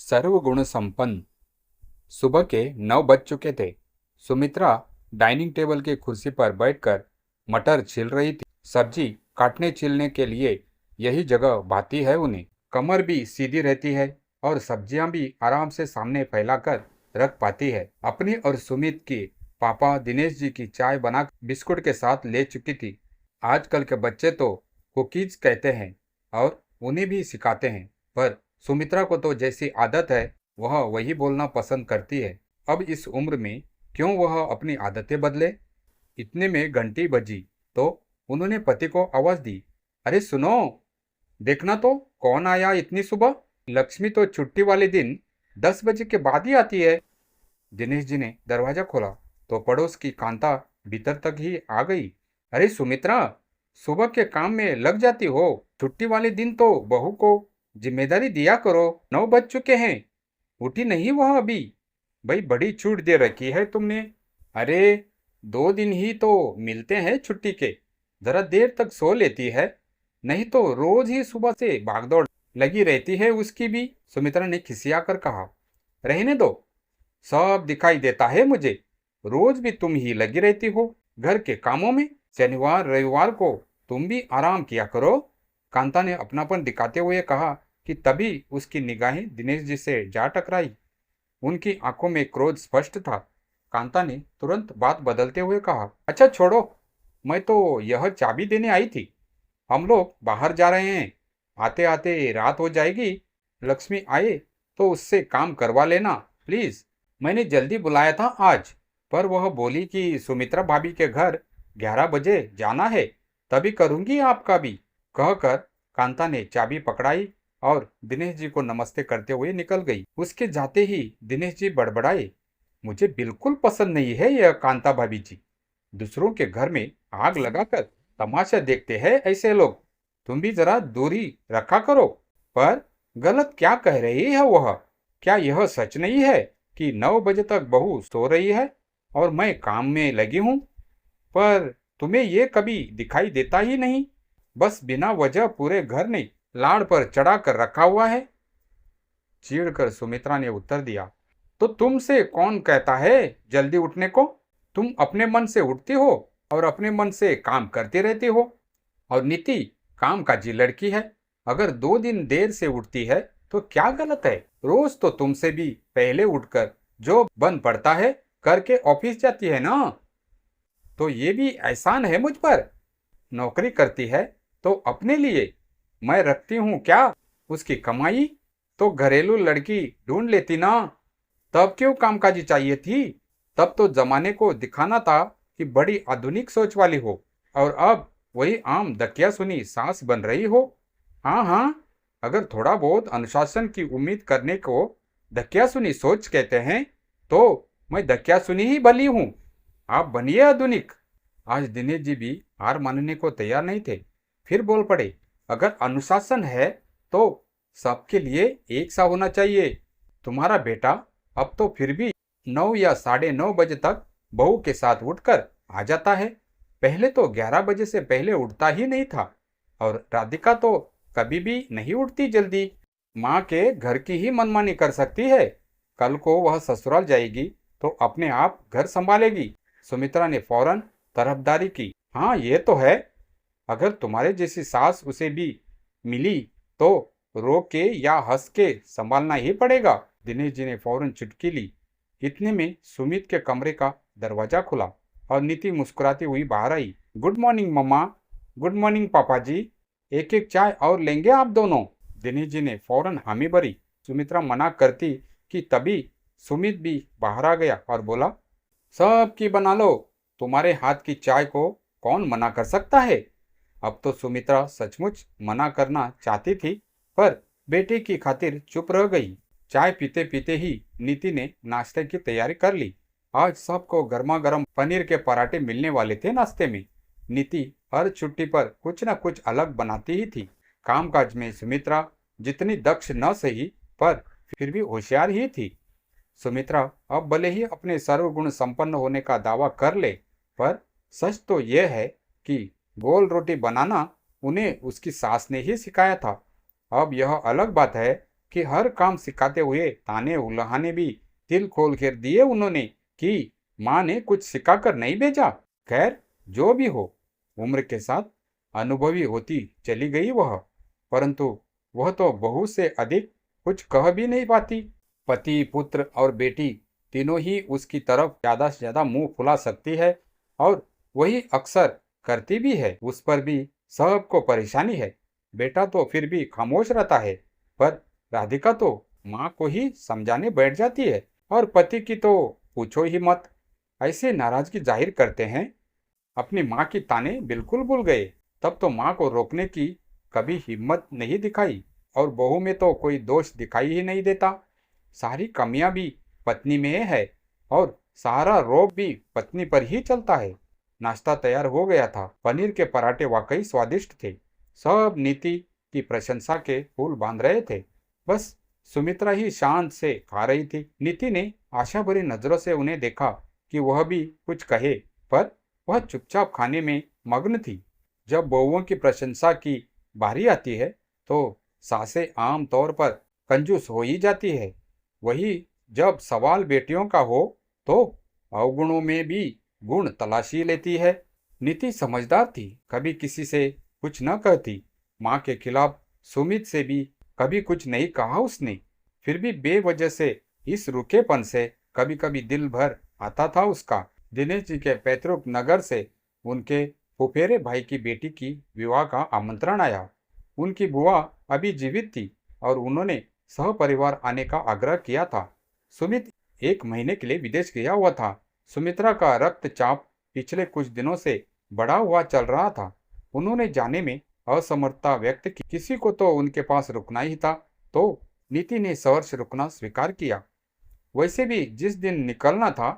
सर्वगुण संपन्न। सुबह के 9 बज चुके थे। सुमित्रा डाइनिंग टेबल की कुर्सी पर बैठकर मटर छील रही थी। सब्जी काटने छीलने के लिए यही जगह भाती है उन्हें। कमर भी सीधी रहती है और सब्जियां भी आराम से सामने फैलाकर रख पाती है। अपनी और सुमित की पापा दिनेश जी की चाय बना बिस्कुट के साथ ले चुकी थी। आजकल के बच्चे तो कुकीज कहते हैं और उन्हें भी सिखाते हैं, पर सुमित्रा को तो जैसी आदत है वह वही बोलना पसंद करती है। अब इस उम्र में क्यों वह अपनी आदतें बदले। इतने में घंटी बजी तो उन्होंने पति को आवाज दी, अरे सुनो, देखना तो कौन आया इतनी सुबह। लक्ष्मी तो छुट्टी वाले दिन 10 बजे के बाद ही आती है। दिनेश जी ने दरवाजा खोला तो पड़ोस की कांता भीतर तक ही आ गई। अरे सुमित्रा, सुबह के काम में लग जाती हो। छुट्टी वाले दिन तो बहू को जिम्मेदारी दिया करो। 9 बज चुके हैं, उठी नहीं वह अभी। भाई बड़ी छूट दे रखी है तुमने। अरे 2 दिन ही तो मिलते हैं छुट्टी के, जरा देर तक सो लेती है, नहीं तो रोज ही सुबह से भागदौड़ लगी रहती है उसकी भी। सुमित्रा ने खिसिया कर कहा, रहने दो, सब दिखाई देता है मुझे। रोज भी तुम ही लगी रहती हो घर के कामों में। शनिवार रविवार को तुम भी आराम किया करो। कांता ने अपनापन दिखाते हुए कहा कि तभी उसकी निगाहें दिनेश जी से जा टकराई। उनकी आंखों में क्रोध स्पष्ट था। कांता ने तुरंत बात बदलते हुए कहा, अच्छा छोड़ो, मैं तो यह चाबी देने आई थी। हम लोग बाहर जा रहे हैं, आते आते रात हो जाएगी। लक्ष्मी आए तो उससे काम करवा लेना प्लीज। मैंने जल्दी बुलाया था आज, पर वह बोली कि सुमित्रा भाभी के घर 11 बजे जाना है, तभी करूंगी आपका भी। कहकर कांता ने चाबी पकड़ाई और दिनेश जी को नमस्ते करते हुए निकल गई। उसके जाते ही दिनेश जी बड़बड़ाए, मुझे बिल्कुल पसंद नहीं है यह कांता भाभी जी। दूसरों के घर में आग लगाकर तमाशा देखते हैं ऐसे लोग। तुम भी जरा दूरी रखा करो। पर गलत क्या कह रही है वह। क्या यह सच नहीं है कि 9 बजे तक बहू सो रही है और मैं काम में लगी हूं? पर तुम्हें ये कभी दिखाई देता ही नहीं। बस बिना वजह पूरे घर ने लाड़ पर चढ़ा कर रखा हुआ है। चीढ़कर सुमित्रा ने उत्तर दिया, तो तुमसे कौन कहता है जल्दी उठने को। तुम अपने मन से उठती हो और अपने मन से काम करती रहती हो। और नीति काम काजी लड़की है, अगर 2 दिन देर से उठती है तो क्या गलत है। रोज तो तुमसे भी पहले उठकर जो बन पड़ता है करके ऑफिस जाती है ना, तो ये भी एहसान है मुझ पर। नौकरी करती है तो अपने लिए, मैं रखती हूँ क्या उसकी कमाई। तो घरेलू लड़की ढूंढ लेती ना, तब क्यों कामकाजी चाहिए थी। तब तो जमाने को दिखाना था कि बड़ी आधुनिक सोच वाली हो, और अब वही आम दकिया सुनी सास बन रही हो। हाँ हाँ, अगर थोड़ा बहुत अनुशासन की उम्मीद करने को दकिया सुनी सोच कहते हैं तो मैं दकिया सुनी ही भली हूँ। आप बनिए आधुनिक। आज दिनेश जी भी हार मानने को तैयार नहीं थे। फिर बोल पड़े, अगर अनुशासन है तो सबके लिए एक सा होना चाहिए। तुम्हारा बेटा अब तो फिर भी 9 या 9:30 बजे तक बहू के साथ उठकर आ जाता है। पहले तो 11 बजे से पहले उठता ही नहीं था। और राधिका तो कभी भी नहीं उठती जल्दी। माँ के घर की ही मनमानी कर सकती है। कल को वह ससुराल जाएगी तो अपने आप घर संभालेगी। सुमित्रा ने फौरन तरफदारी की, हाँ ये तो है। अगर तुम्हारे जैसी सास उसे भी मिली तो रो के या हंस के संभालना ही पड़ेगा। दिनेश जी ने फौरन चुटकी ली। इतने में सुमित के कमरे का दरवाजा खुला और नीति मुस्कुराती हुई बाहर आई। गुड मॉर्निंग मम्मा। गुड मॉर्निंग पापा जी। एक एक चाय और लेंगे आप दोनों। दिनेश जी ने फौरन हामी भरी। सुमित्रा मना करती कि तभी सुमित भी बाहर आ गया और बोला, सबकी बना लो, तुम्हारे हाथ की चाय को कौन मना कर सकता है। अब तो सुमित्रा सचमुच मना करना चाहती थी, पर बेटे की खातिर चुप रह गई। चाय पीते पीते ही नीति ने नाश्ते की तैयारी कर ली। आज सबको गर्मा गर्म पनीर के पराठे मिलने वाले थे नाश्ते में। नीति हर छुट्टी पर कुछ न कुछ अलग बनाती ही थी। कामकाज में सुमित्रा जितनी दक्ष न सही, पर फिर भी होशियार ही थी। सुमित्रा अब भले ही अपने सर्वगुण संपन्न होने का दावा कर ले, पर सच तो यह है कि गोल रोटी बनाना उन्हें उसकी सास ने ही सिखाया था। अब यह अलग बात है कि हर काम सिखाते हुए ताने उल्हाने भी दिल खोल कर दिए उन्होंने कि माँ ने कुछ सिखाकर नहीं भेजा। खैर, जो भी हो, उम्र के साथ अनुभवी होती चली गई वह, परंतु वह तो बहू से अधिक कुछ कह भी नहीं पाती। पति, पुत्र और बेटी तीनों ही उसकी तरफ ज्यादा से ज्यादा मुंह फुला सकती है और वही अक्सर करती भी है। उस पर भी सबको परेशानी है। बेटा तो फिर भी खामोश रहता है, पर राधिका तो माँ को ही समझाने बैठ जाती है और पति की तो पूछो ही मत। ऐसे नाराजगी जाहिर करते हैं। अपनी माँ की ताने बिल्कुल भूल गए। तब तो माँ को रोकने की कभी हिम्मत नहीं दिखाई और बहू में तो कोई दोष दिखाई ही नहीं देता। सारी कमियां भी पत्नी में है और सारा रोब भी पत्नी पर ही चलता है। नाश्ता तैयार हो गया था। पनीर के पराठे वाकई स्वादिष्ट थे। सब नीति की प्रशंसा के फूल बांध रहे थे। बस सुमित्रा ही शांत से खा रही थी। नीति ने आशा भरी नजरों से उन्हें देखा कि वह भी कुछ कहे, पर वह चुपचाप खाने में मग्न थी। जब बहुओं की प्रशंसा की बारी आती है तो सासें आम तौर पर कंजूस हो ही जाती है। वही जब सवाल बेटियों का हो तो अवगुणों में भी गुण तलाशी लेती है। नीति समझदार थी, कभी किसी से कुछ न कहती। माँ के खिलाफ सुमित से भी कभी कुछ नहीं कहा उसने। फिर भी बेवजह से इस रूखेपन से कभी कभी दिल भर आता था उसका। दिनेश जी के पैतृक नगर से उनके फुफेरे भाई की बेटी की विवाह का आमंत्रण आया। उनकी बुआ अभी जीवित थी और उन्होंने सहपरिवार आने का आग्रह किया था। सुमित 1 महीने के लिए विदेश गया हुआ था। सुमित्रा का रक्तचाप पिछले कुछ दिनों से बढ़ा हुआ चल रहा था। उन्होंने जाने में असमर्थता व्यक्त की। किसी को तो उनके पास रुकना ही था, तो नीति ने सहर्ष रुकना स्वीकार किया। वैसे भी जिस दिन निकलना था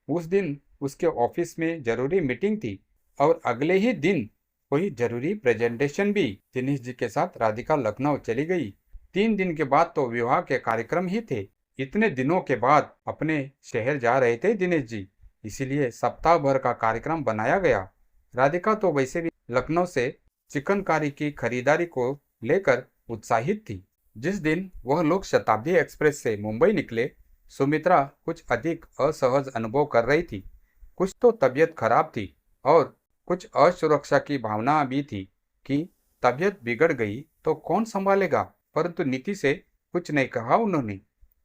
उस दिन उसके ऑफिस में जरूरी मीटिंग थी और अगले ही दिन कोई जरूरी प्रेजेंटेशन भी। दिनेश जी के साथ राधिका लखनऊ चली गई। 3 दिन के बाद तो विवाह के कार्यक्रम ही थे। इतने दिनों के बाद अपने शहर जा रहे थे दिनेश जी, इसीलिए सप्ताह भर का कार्यक्रम बनाया गया। राधिका तो वैसे भी लखनऊ से चिकनकारी की खरीदारी को लेकर उत्साहित थी। जिस दिन वह लोग शताब्दी एक्सप्रेस से मुंबई निकले, सुमित्रा कुछ अधिक असहज अनुभव कर रही थी। कुछ तो तबीयत खराब थी और कुछ असुरक्षा की भावना भी थी कि तबीयत बिगड़ गई तो कौन संभालेगा। परंतु नीति से कुछ नहीं कहा उन्होंने।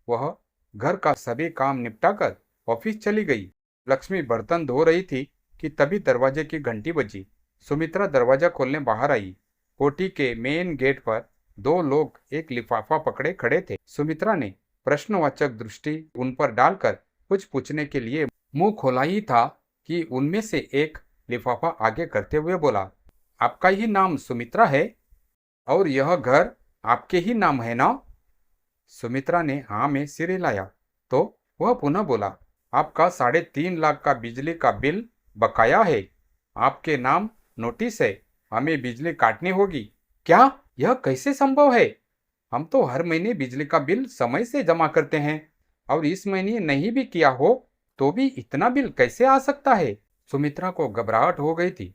वह घर का सभी काम निपटाकर ऑफिस चली गई। लक्ष्मी बर्तन धो रही थी कि तभी दरवाजे की घंटी बजी। सुमित्रा दरवाजा खोलने बाहर आई। कोठी के मेन गेट पर 2 लोग एक लिफाफा पकड़े खड़े थे। सुमित्रा ने प्रश्नवाचक दृष्टि उन पर डालकर कुछ पूछने के लिए मुंह खोला ही था कि उनमें से एक लिफाफा आगे करते हुए बोला, आपका ही नाम सुमित्रा है और यह घर आपके ही नाम है ना? सुमित्रा ने हाँ में सिर हिलाया तो वह पुनः बोला, आपका 3.5 लाख का बिजली का बिल बकाया है। आपके नाम नोटिस है, हमें बिजली काटनी होगी। क्या? यह कैसे संभव है? हम तो हर महीने बिजली का बिल समय से जमा करते हैं और इस महीने नहीं भी किया हो तो भी इतना बिल कैसे आ सकता है? सुमित्रा को घबराहट हो गई थी।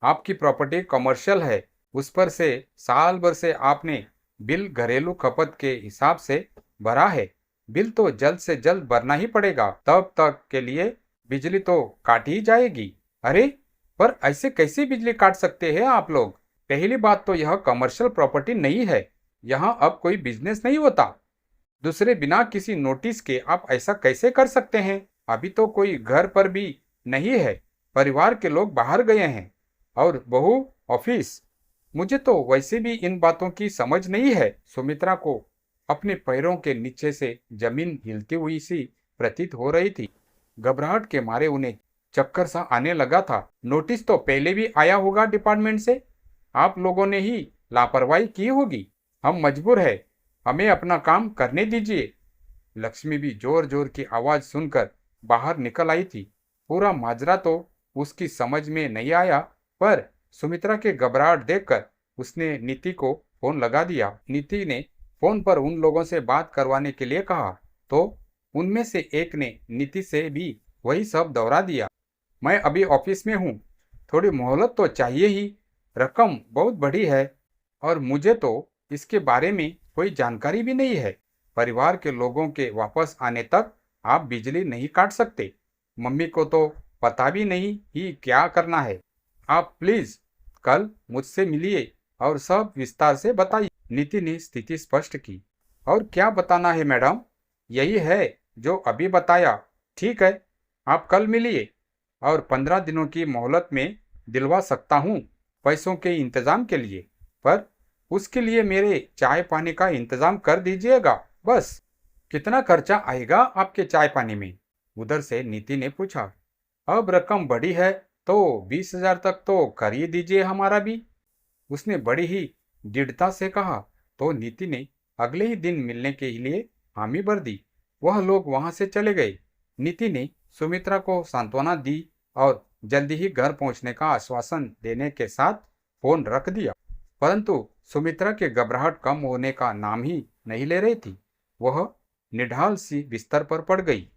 आपकी प्रॉपर्टी कमर्शियल है, उस पर से साल भर से आपने बिल घरेलू खपत के हिसाब से भरा है। बिल तो जल्द से जल्द भरना ही पड़ेगा, तब तक के लिए बिजली तो काट ही जाएगी। अरे पर ऐसे कैसे बिजली काट सकते हैं आप लोग? पहली बात तो यह कमर्शियल प्रॉपर्टी नहीं है, यहाँ अब कोई बिजनेस नहीं होता। दूसरे, बिना किसी नोटिस के आप ऐसा कैसे कर सकते हैं? अभी तो कोई घर पर भी नहीं है, परिवार के लोग बाहर गए हैं और बहू ऑफिस। मुझे तो वैसे भी इन बातों की समझ नहीं है। सुमित्रा को अपने पैरों के नीचे से जमीन हिलती हुई सी प्रतीत हो रही थी। घबराहट के मारे उन्हें चक्कर सा आने लगा था। नोटिस तो पहले भी आया होगा डिपार्टमेंट से, आप लोगों ने ही लापरवाही की होगी। हम मजबूर है, हमें अपना काम करने दीजिए। लक्ष्मी भी जोर जोर की आवाज सुनकर बाहर निकल आई थी। पूरा माजरा तो उसकी समझ में नहीं आया, पर सुमित्रा के घबराहट देखकर उसने नीति को फोन लगा दिया। नीति ने फोन पर उन लोगों से बात करवाने के लिए कहा तो उनमें से एक ने नीति से भी वही सब दोहरा दिया। मैं अभी ऑफिस में हूँ, थोड़ी मोहलत तो चाहिए ही। रकम बहुत बड़ी है और मुझे तो इसके बारे में कोई जानकारी भी नहीं है। परिवार के लोगों के वापस आने तक आप बिजली नहीं काट सकते। मम्मी को तो पता भी नहीं ही क्या करना है। आप प्लीज कल मुझसे मिलिए और सब विस्तार से बताइए। नीति ने स्थिति स्पष्ट की। और क्या बताना है मैडम? यही है जो अभी बताया। ठीक है, आप कल मिलिए और 15 दिनों की मोहलत में दिलवा सकता हूँ पैसों के इंतजाम के लिए, पर उसके लिए मेरे चाय पानी का इंतजाम कर दीजिएगा बस। कितना खर्चा आएगा आपके चाय पानी में? उधर से नीति ने पूछा। अब रकम बड़ी है तो 20,000 तक तो कर ही दीजिए हमारा भी, उसने बड़ी ही दृढ़ता से कहा। तो नीति ने अगले ही दिन मिलने के लिए हामी भर दी। वह लोग वहां से चले गए। नीति ने सुमित्रा को सांत्वना दी और जल्दी ही घर पहुंचने का आश्वासन देने के साथ फोन रख दिया। परंतु सुमित्रा के घबराहट कम होने का नाम ही नहीं ले रही थी। वह निढाल सी बिस्तर पर पड़ गई।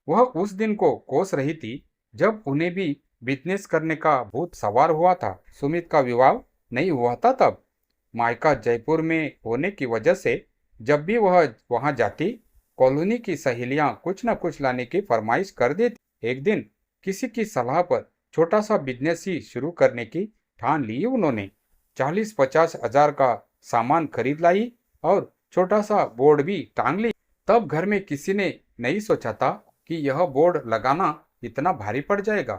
वह उस दिन को कोस रही थी जब उन्हें भी बिजनेस करने का भूत सवार हुआ था। सुमित का विवाह नहीं हुआ था तब। मायका जयपुर में होने की वजह से जब भी वह वहां जाती, कॉलोनी की सहेलियां कुछ न कुछ लाने की फरमाइश कर देती। एक दिन किसी की सलाह पर छोटा सा बिजनेस ही शुरू करने की ठान ली उन्होंने। 40-50 हजार का सामान खरीद लाई और छोटा सा बोर्ड भी टांग ली। तब घर में किसी ने नहीं सोचा था कि यह बोर्ड लगाना इतना भारी पड़ जाएगा।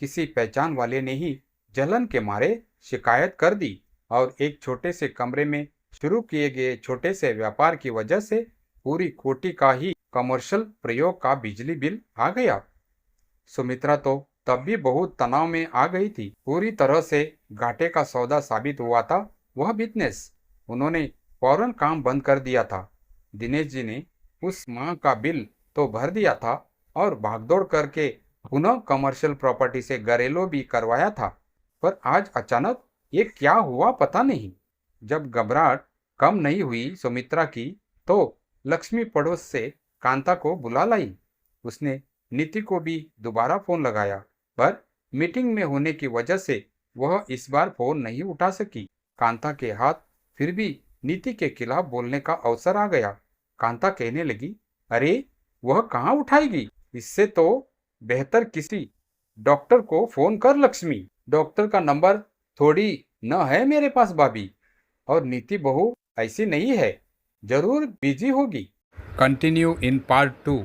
किसी पहचान वाले ने ही जलन के मारे शिकायत कर दी और एक छोटे से कमरे में शुरू किए गए छोटे से व्यापार की वजह से पूरी कोटी का ही कमर्शियल प्रयोग का बिजली बिल आ गया। सुमित्रा तो तब भी बहुत तनाव में आ गई थी। पूरी तरह से घाटे का सौदा साबित हुआ था वह बिजनेस। उन्होंने फौरन काम बंद कर दिया था। दिनेश जी ने उस माह का बिल तो भर दिया था और भागदौड़ करके पुनः कमर्शियल प्रॉपर्टी से घरेलू भी करवाया था। पर आज अचानक ये क्या हुआ पता नहीं। जब घबराहट कम नहीं हुई सुमित्रा की, तो लक्ष्मी पड़ोस से कांता को बुला लाई। उसने नीति को भी दोबारा फोन लगाया, पर मीटिंग में होने की वजह से वह इस बार फोन नहीं उठा सकी। कांता के हाथ फिर भी नीति के खिलाफ बोलने का अवसर आ गया। कांता कहने लगी, अरे वह कहाँ उठाएगी? इससे तो बेहतर किसी डॉक्टर को फोन कर लक्ष्मी। डॉक्टर का नंबर थोड़ी न है मेरे पास भाभी, और नीति बहू ऐसी नहीं है, जरूर बिजी होगी। Continue in part 2।